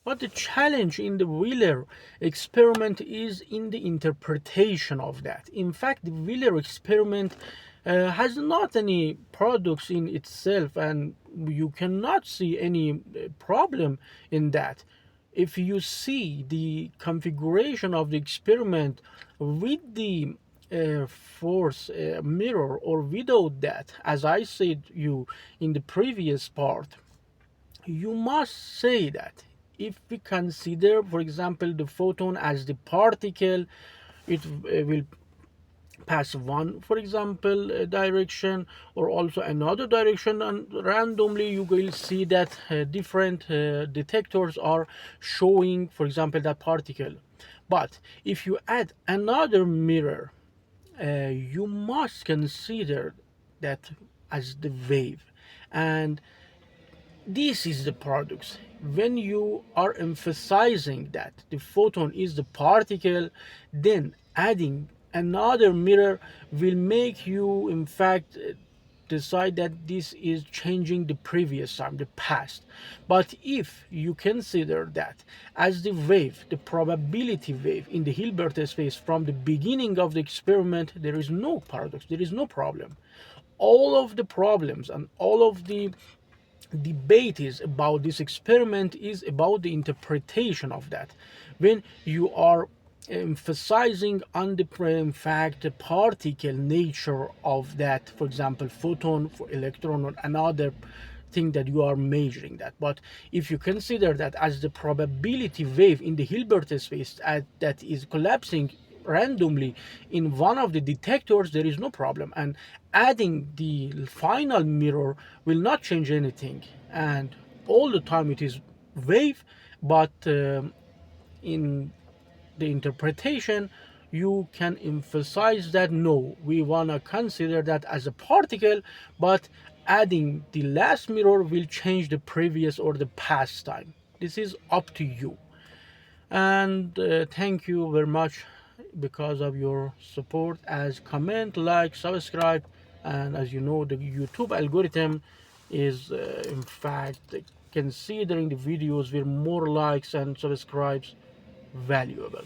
But the challenge in the Wheeler experiment is in the interpretation of that. In fact, the Wheeler experiment has not any products in itself, and you cannot see any problem in that. If you see the configuration of the experiment with the force mirror or without that, as I said you in the previous part, you must say that if we consider, for example, the photon as the particle, it will pass one, for example, direction or also another direction, and randomly you will see that different detectors are showing, for example, that particle. But if you add another mirror, you must consider that as the wave. And this is the paradox. When you are emphasizing that the photon is the particle, then adding another mirror will make you, in fact, decide that this is changing the previous time, the past. But if you consider that as the wave, the probability wave in the Hilbert space from the beginning of the experiment, there is no paradox, there is no problem. All of the problems and all of the debate is about this experiment is about the interpretation of that. When you are emphasizing on the in fact the particle nature of that, for example, photon, for electron, or another thing that you are measuring that. But if you consider that as the probability wave in the Hilbert space that is collapsing randomly in one of the detectors, there is no problem, and adding the final mirror will not change anything, and all the time it is wave. But in the interpretation, you can emphasize that no, we want to consider that as a particle, but adding the last mirror will change the previous or the past time. This is up to you. And thank you very much because of your support, as comment, like, subscribe. And as you know, the YouTube algorithm is in fact considering the videos with more likes and subscribes valuable.